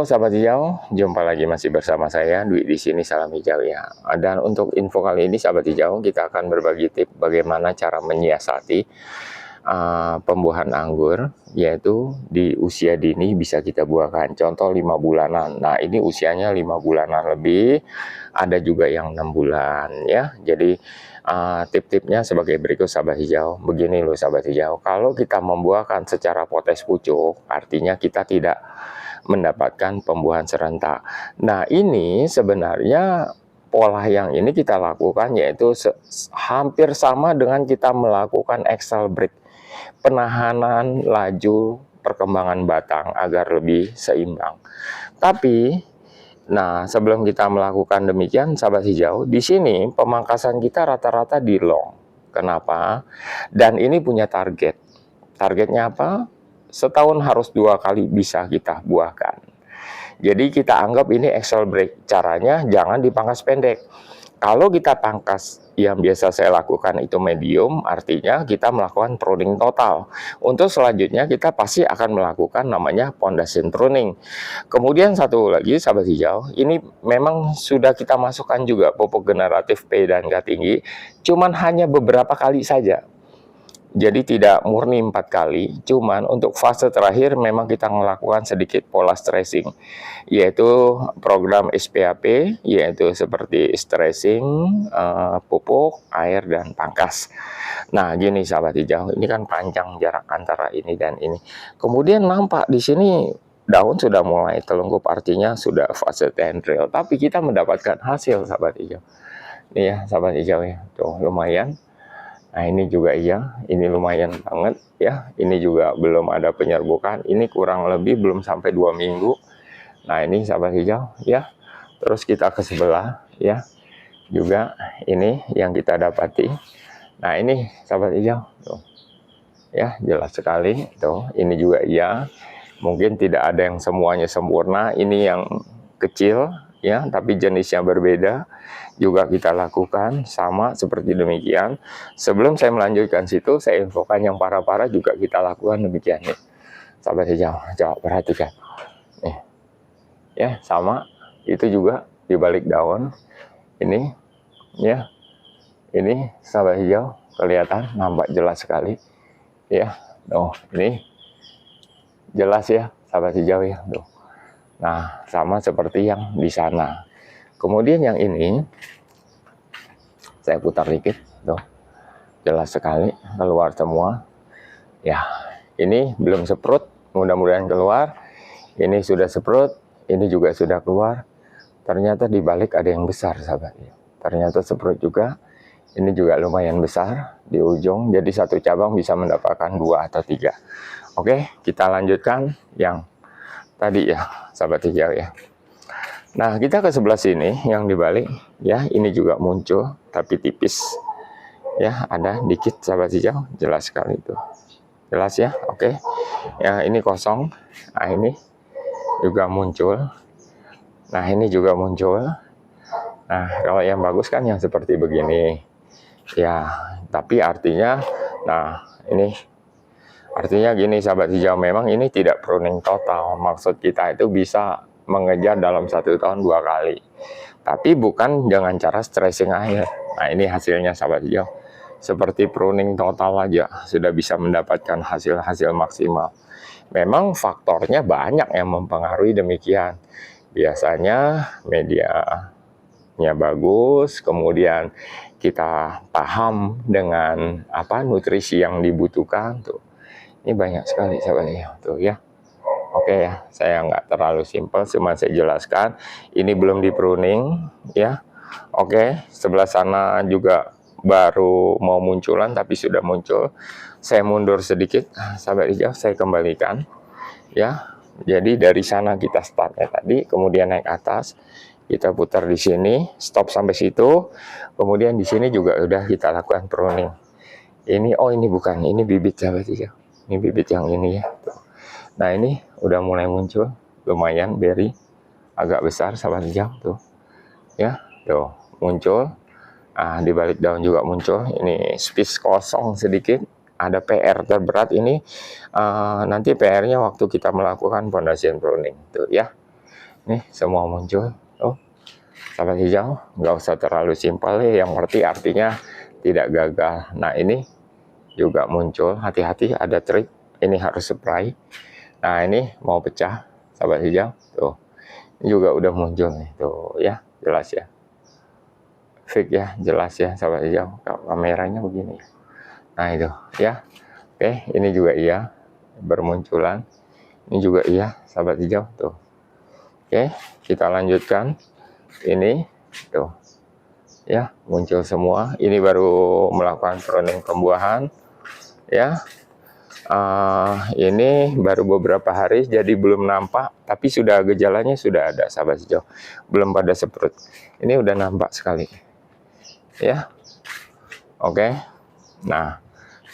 Halo sahabat hijau, jumpa lagi masih bersama saya Dwi di sini, salam hijau ya. Dan untuk info kali ini sahabat hijau, kita akan berbagi tips bagaimana cara menyiasati pembuahan anggur, yaitu di usia dini bisa kita buahkan. Contoh 5 bulanan. Nah, ini usianya 5 bulanan lebih, ada juga yang 6 bulan ya. Jadi tip-tipnya sebagai berikut sahabat hijau. Begini loh sahabat hijau, kalau kita membuahkan secara potes pucuk, artinya kita tidak mendapatkan pembuahan serentak. Nah, ini sebenarnya pola yang ini kita lakukan yaitu hampir sama dengan kita melakukan axle break, penahanan laju perkembangan batang agar lebih seimbang. Tapi, nah sebelum kita melakukan demikian, sahabat hijau, di sini pemangkasan kita rata-rata di long. Kenapa? Dan ini punya target. Targetnya apa? Setahun harus 2 kali bisa kita buahkan. Jadi kita anggap ini axle break. Caranya jangan dipangkas pendek. Kalau kita pangkas yang biasa saya lakukan itu medium, artinya kita melakukan pruning total. Untuk selanjutnya kita pasti akan melakukan namanya foundation pruning. Kemudian satu lagi sahabat hijau, ini memang sudah kita masukkan juga pupuk generatif P dan K tinggi, cuman hanya beberapa kali saja. Jadi tidak murni 4 kali, cuman untuk fase terakhir memang kita melakukan sedikit pola stressing, yaitu program SPAP, yaitu seperti stressing, pupuk, air, dan pangkas. Nah, gini sahabat hijau, ini kan panjang jarak antara ini dan ini. Kemudian nampak di sini daun sudah mulai telungkup, artinya sudah fase tendril, tapi kita mendapatkan hasil sahabat hijau. Nih ya sahabat hijau ya, tuh lumayan. Nah, ini juga iya, ini lumayan banget ya. Ini juga belum ada penyerbukan, ini kurang lebih belum sampai 2 minggu. Nah, ini sahabat hijau ya. Terus kita ke sebelah ya. Juga ini yang kita dapati. Nah, ini sahabat hijau tuh. Ya, jelas sekali tuh. Ini juga iya. Mungkin tidak ada yang semuanya sempurna, ini yang kecil ya, tapi jenisnya berbeda. Juga kita lakukan sama seperti demikian. Sebelum saya melanjutkan situ, saya infokan yang parah-parah juga kita lakukan demikian nih. Sahabat hijau, coba perhatikan. Nih. Ya, sama. Itu juga di balik daun. Ini ya. Ini sahabat hijau kelihatan nampak jelas sekali. Ya. Oh, ini jelas ya sahabat hijau ya. Tuh. Nah, sama seperti yang di sana. Kemudian yang ini saya putar dikit tuh. Jelas sekali keluar semua. Ya, ini belum seprut, mudah-mudahan keluar. Ini sudah seprut, ini juga sudah keluar. Ternyata di balik ada yang besar, sahabat. Ternyata seprut juga. Ini juga lumayan besar di ujung, jadi satu cabang bisa mendapatkan 2 atau 3. Oke, kita lanjutkan yang tadi ya, sahabat hijau ya. Nah, kita ke sebelah sini yang dibalik ya, ini juga muncul tapi tipis. Ya, ada dikit sahabat hijau, jelas sekali itu. Jelas ya, oke. Ya, ini kosong. Nah, ini juga muncul. Nah, ini juga muncul. Nah, kalau yang bagus kan yang seperti begini. Ya, tapi artinya, nah, ini artinya gini sahabat hijau, memang ini tidak pruning total. Maksud kita itu bisa mengejar dalam 1 tahun 2 kali. Tapi bukan dengan cara stressing air. Nah, ini hasilnya sahabat hijau. Seperti pruning total aja sudah bisa mendapatkan hasil-hasil maksimal. Memang faktornya banyak yang mempengaruhi demikian. Biasanya medianya bagus, kemudian kita paham dengan nutrisi yang dibutuhkan tuh. Ini banyak sekali sahabat hijau tuh ya. Oke ya, saya nggak terlalu simpel, cuma saya jelaskan. Ini belum di pruning ya. Oke, sebelah sana juga baru mau munculan tapi sudah muncul. Saya mundur sedikit, sahabat hijau, saya kembalikan ya. Jadi dari sana kita startnya tadi, kemudian naik atas, kita putar di sini, stop sampai situ. Kemudian di sini juga udah kita lakukan pruning. Ini ini bukan, ini bibit sahabat hijau. Ini bibit yang ini ya. Nah, ini udah mulai muncul, lumayan berry, agak besar sahabat hijau tuh. Ya, tuh muncul. Nah, di balik daun juga muncul. Ini space kosong sedikit. Ada PR terberat ini. Nanti PR-nya waktu kita melakukan foundation pruning tuh ya. nih semua muncul. Oh, sahabat hijau, nggak usah terlalu simpel ya, yang artinya tidak gagal. Nah ini juga muncul, hati-hati ada trik, ini harus spray. Nah ini mau pecah, sahabat hijau, tuh ini juga udah muncul nih, tuh ya, jelas ya, fix ya, jelas ya sahabat hijau, kameranya begini. Nah itu ya, oke, ini juga iya, bermunculan, ini juga iya sahabat hijau, tuh. Oke, kita lanjutkan, ini tuh ya, muncul semua. Ini baru melakukan pruning pembuahan ya. Ini baru beberapa hari, jadi belum nampak, tapi sudah gejalanya sudah ada sahabat hijau, belum pada seprut. Ini udah nampak sekali ya. Oke, nah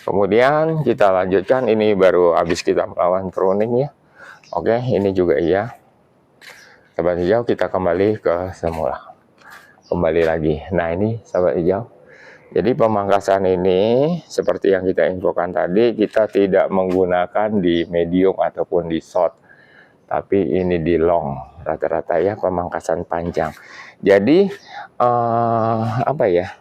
kemudian kita lanjutkan, ini baru habis kita melakukan pruning ya. Oke, ini juga iya sahabat hijau, kita kembali ke semula, kembali lagi. Nah ini sahabat hijau, jadi pemangkasan ini seperti yang kita infokan tadi, kita tidak menggunakan di medium ataupun di short, tapi ini di long rata-rata ya, pemangkasan panjang. Jadi apa ya,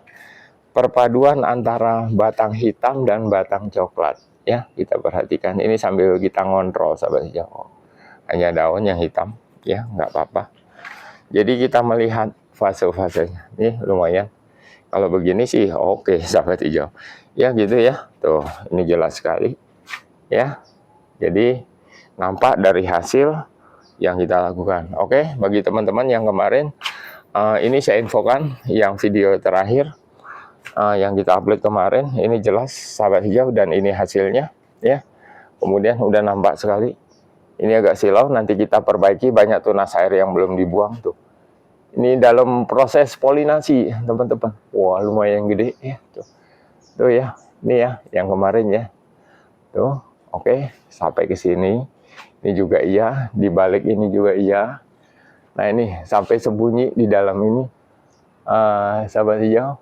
perpaduan antara batang hitam dan batang coklat ya, kita perhatikan ini sambil kita ngontrol sahabat hijau. Hanya daun yang hitam ya, nggak apa-apa. Jadi kita melihat fase-fasenya nih, lumayan. Kalau begini sih oke sahabat hijau ya, gitu ya, tuh ini jelas sekali ya. Jadi nampak dari hasil yang kita lakukan. Oke, bagi teman-teman yang kemarin ini saya infokan yang video terakhir yang kita upload kemarin, ini jelas sahabat hijau, dan ini hasilnya ya. Kemudian udah nampak sekali, ini agak silau, nanti kita perbaiki, banyak tunas air yang belum dibuang tuh. Ini dalam proses polinasi teman-teman. Wah lumayan gede ya, tuh ya, ini ya yang kemarin ya, tuh. Oke, sampai ke sini ini juga iya, di balik ini juga iya. Nah ini sampai sembunyi di dalam ini sahabat hijau.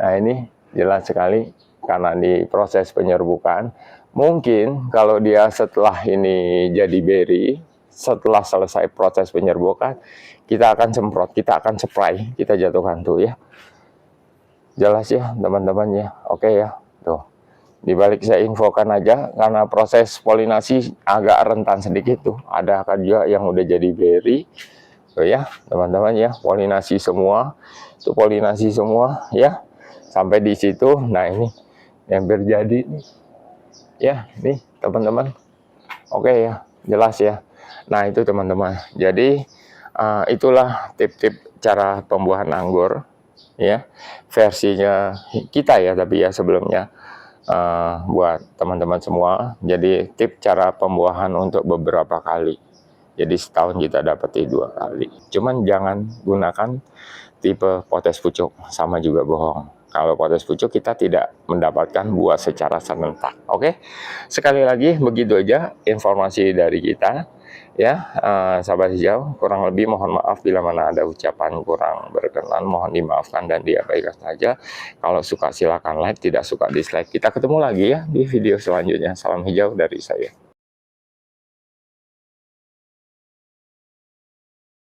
Nah ini jelas sekali karena di proses penyerbukan. Mungkin kalau dia setelah ini jadi berry, setelah selesai proses penyerbukan, kita akan semprot, kita akan spray, kita jatuhkan tuh ya. Jelas ya teman-teman ya. Oke ya, tuh. Di balik saya infokan aja, karena proses polinasi agak rentan sedikit tuh. Ada kan juga yang udah jadi berry. Tuh ya teman-teman ya, polinasi semua. Itu polinasi semua ya. Sampai di situ. Nah ini yang terjadi nih. Ya, nih teman-teman. Oke ya, jelas ya. Nah itu teman-teman, jadi itulah tip-tip cara pembuahan anggur ya, versinya kita ya, tapi ya sebelumnya buat teman-teman semua. Jadi tip cara pembuahan untuk beberapa kali, jadi setahun kita dapati 2 kali. Cuman jangan gunakan tipe potes pucuk, sama juga bohong. Kalau potes pucuk kita tidak mendapatkan buah secara serentak. Oke, sekali lagi begitu aja informasi dari kita ya, sahabat hijau. Kurang lebih mohon maaf bila mana ada ucapan kurang berkenan, mohon dimaafkan dan diabaikan saja. Kalau suka silakan like, tidak suka dislike. Kita ketemu lagi ya di video selanjutnya. Salam hijau dari saya.